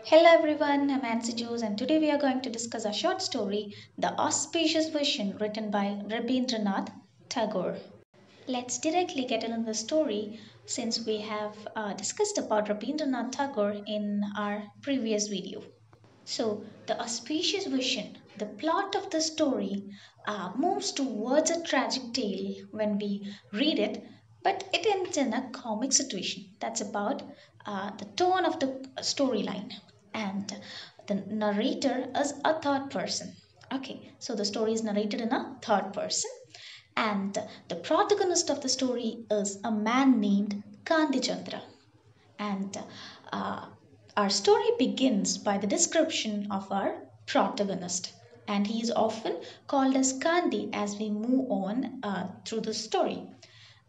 Hello everyone, I'm Nancy Jules and today we are going to discuss a short story, The Auspicious Vision, written by Rabindranath Tagore. Let's directly get into the story since we have discussed about Rabindranath Tagore in our previous video. So, The Auspicious Vision, the plot of the story moves towards a tragic tale when we read it, but it ends in a comic situation. That's about the tone of the storyline. And the narrator is a third person. Okay, so the story is narrated in a third person, and the protagonist of the story is a man named Kandi Chandra. And uh, our story begins by the description of our protagonist, and he is often called as Kandi as we move on through the story.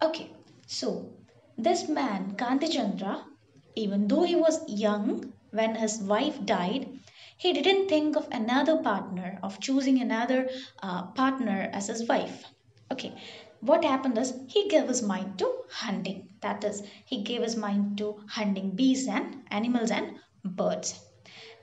Okay, so this man, Kandi Chandra, even though he was young when his wife died, he didn't think of another partner, of choosing another partner as his wife. Okay, what happened is he gave his mind to hunting. That is, he gave his mind to hunting beasts and animals and birds.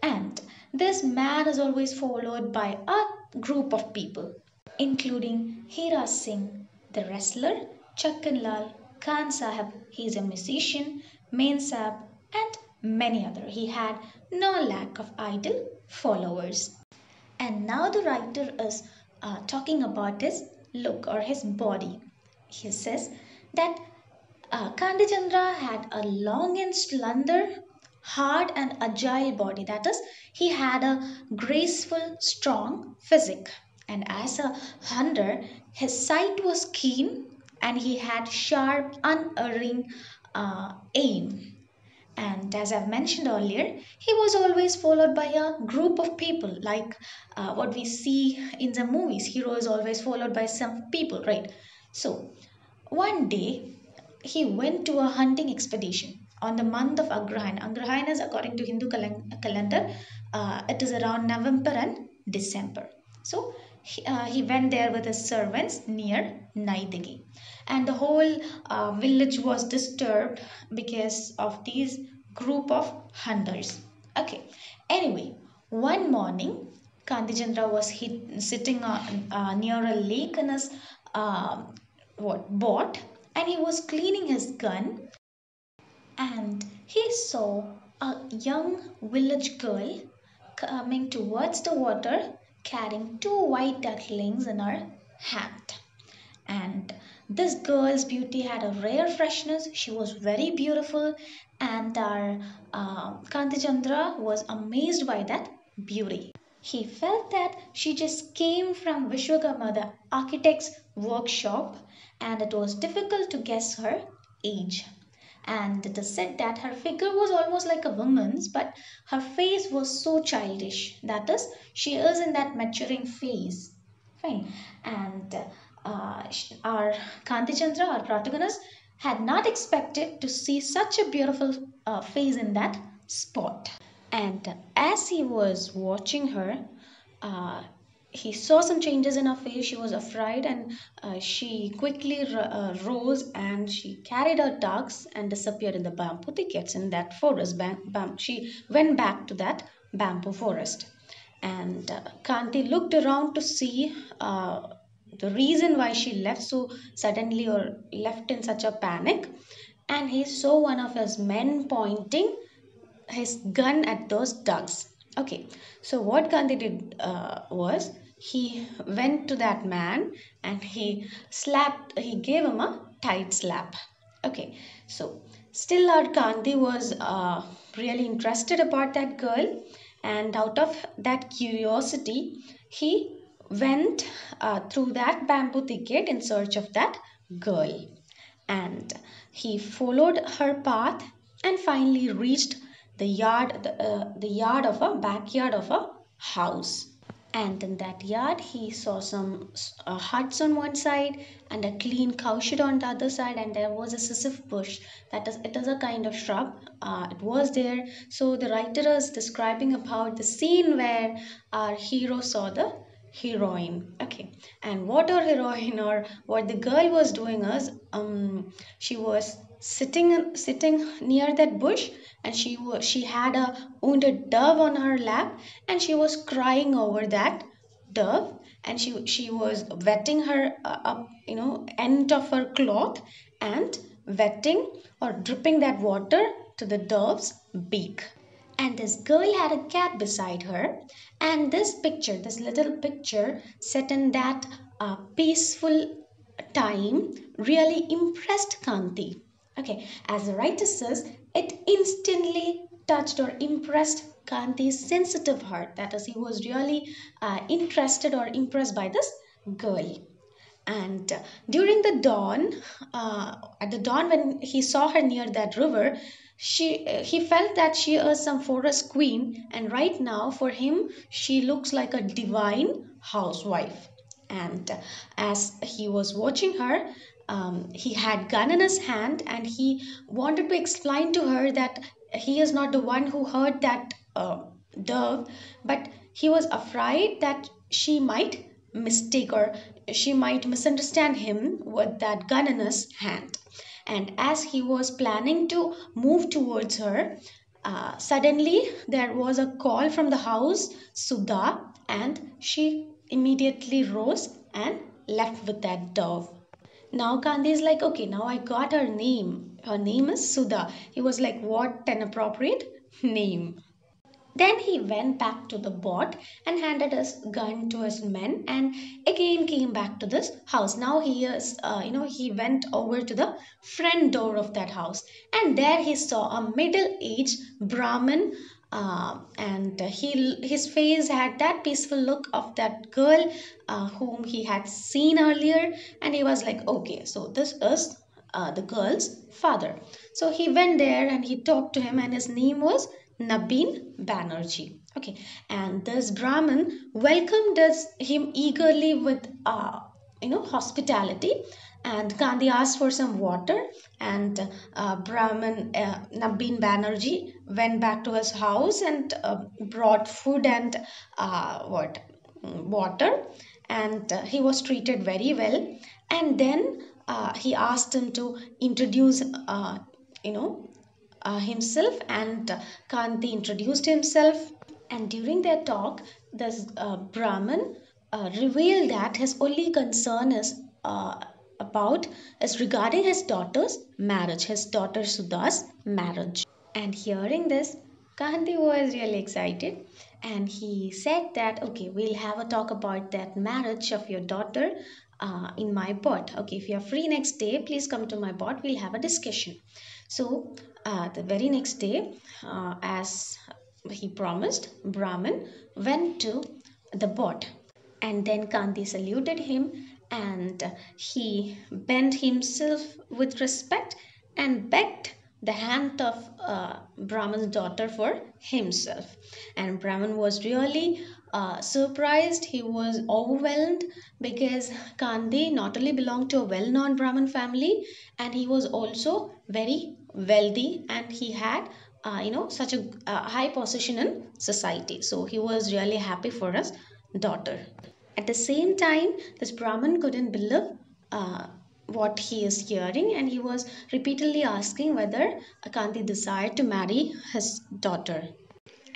And this man is always followed by a group of people, including Hira Singh, the wrestler, Chakkan Lal, Khan Sahib, he is a musician, Main Sahib, and many other. He had no lack of idol followers. And now the writer is talking about his look or his body. He says that Kandi Chandra had a long and slender, hard and agile body. That is, he had a graceful, strong physique. And as a hunter, his sight was keen and he had sharp, unerring aim. And as I've mentioned earlier, he was always followed by a group of people, like what we see in the movies. Hero is always followed by some people, right? So, one day, he went to a hunting expedition on the month of Agrahan. Agrahan is according to Hindu calendar, it is around November and December. So he went there with his servants near Naidagi. And the whole village was disturbed because of these group of hunters. Okay, anyway, one morning, Kandichandra was sitting near a lake in his boat, and he was cleaning his gun, and he saw a young village girl coming towards the water carrying two white ducklings in her hand. And this girl's beauty had a rare freshness. She was very beautiful, and our Kantichandra was amazed by that beauty. He felt that she just came from Vishwakarma, the architect's workshop, and it was difficult to guess her age. And it is said that her figure was almost like a woman's, but her face was so childish. That is, she is in that maturing phase. Fine. And our Kantichandra, our protagonist, had not expected to see such a beautiful face in that spot. And as he was watching her, uh, he saw some changes in her face. She was afraid, and she quickly rose and she carried her dogs and disappeared in the bamboo thickets in that forest. She went back to that bamboo forest. And Kanti looked around to see the reason why she left so suddenly or left in such a panic. And he saw one of his men pointing his gun at those ducks. Okay, so what Gandhi did was he went to that man and he gave him a tight slap. Okay, so still our Gandhi was really interested about that girl, and out of that curiosity, he went through that bamboo thicket in search of that girl, and he followed her path and finally reached the yard of a backyard of a house. And in that yard he saw some huts on one side and a clean cowshed on the other side, and there was a sissif bush. That is, it is a kind of shrub. It was there. So the writer is describing about the scene where our hero saw the heroine. Okay, and what our heroine or what the girl was doing is she was sitting near that bush, and she had a wounded dove on her lap, and she was crying over that dove, and she was wetting her up, end of her cloth, and wetting or dripping that water to the dove's beak. And this girl had a cat beside her, and this little picture set in that peaceful time really impressed Kanti. Okay, as the writer says, it instantly touched or impressed Kanti's sensitive heart. That is, he was really interested or impressed by this girl. And during the dawn, at the dawn when he saw her near that river, he felt that she is some forest queen, and right now for him she looks like a divine housewife. And as he was watching her, he had gun in his hand, and he wanted to explain to her that he is not the one who hurt that dove, but he was afraid that she might mistake or she might misunderstand him with that gun in his hand. And as he was planning to move towards her, suddenly there was a call from the house, Sudha, and she immediately rose and left with that dove. Now Gandhi is like, okay, now I got her name. Her name is Sudha. He was like, what an appropriate name. Then he went back to the boat and handed his gun to his men, and again came back to this house. Now he went over to the front door of that house, and there he saw a middle-aged Brahmin, and his face had that peaceful look of that girl whom he had seen earlier, and he was like, okay, so this is the girl's father. So he went there and he talked to him, and his name was Nabin Banerjee. Okay, and this Brahmin welcomed him eagerly with hospitality. And Gandhi asked for some water, and Brahmin Nabin Banerjee went back to his house and brought food and what water, and he was treated very well. And then he asked him to introduce you know himself, and Kanti introduced himself. And during their talk, this Brahmin revealed that his only concern about is regarding his daughter's marriage, his daughter Sudha's marriage. And hearing this, Kanti was really excited, and he said that, okay, we'll have a talk about that marriage of your daughter in my bot. Okay, if you're free next day, please come to my bot, we'll have a discussion. So, the very next day, as he promised, Brahmin went to the bot, and then Kanti saluted him, and he bent himself with respect and begged the hand of Brahman's daughter for himself. And Brahman was really surprised. He was overwhelmed because Kandi not only belonged to a well known Brahman family, and he was also very wealthy, and he had such a high position in society. So he was really happy for his daughter. At the same time, this Brahmin couldn't believe what he is hearing, and he was repeatedly asking whether Kanti desired to marry his daughter.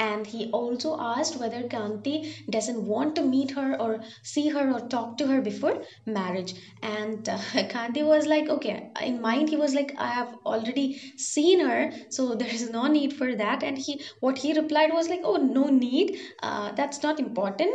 And he also asked whether Kanti doesn't want to meet her or see her or talk to her before marriage. And Kanti was like, okay, in mind he was like, I have already seen her, so there is no need for that. And what he replied was like, oh, no need. That's not important.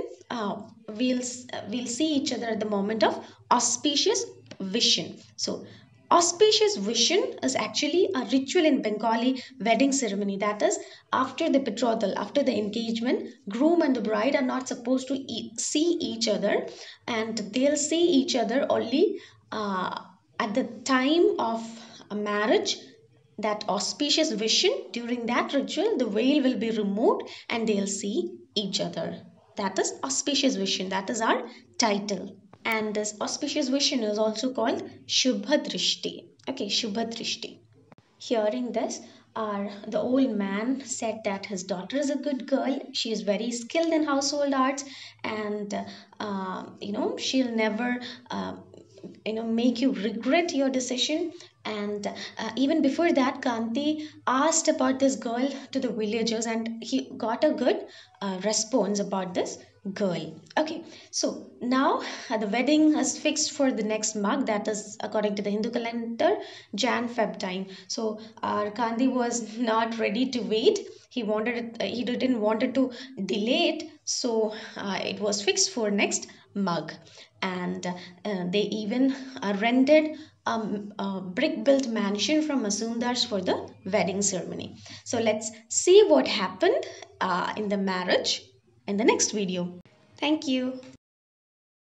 We'll see each other at the moment of auspicious vision. So auspicious vision is actually a ritual in Bengali wedding ceremony. That is, after the betrothal, after the engagement, groom and the bride are not supposed to see each other, and they'll see each other only at the time of a marriage. That auspicious vision, during that ritual, the veil will be removed and they'll see each other. That is auspicious vision. That is our title. And this auspicious vision is also called Shubha Drishti. Okay, Shubha Drishti. Hearing this, the old man said that his daughter is a good girl. She is very skilled in household arts, and she'll never make you regret your decision. And even before that, Kanti asked about this girl to the villagers, and he got a good response about this girl. Okay, so now the wedding is fixed for the next month, that is according to the Hindu calendar, Jan Feb time. So our Kandi was not ready to wait. He wanted he didn't wanted to delay it, so it was fixed for next mug. And they even rented a brick built mansion from Mazumdars for the wedding ceremony. So let's see what happened in the marriage in the next video. Thank you.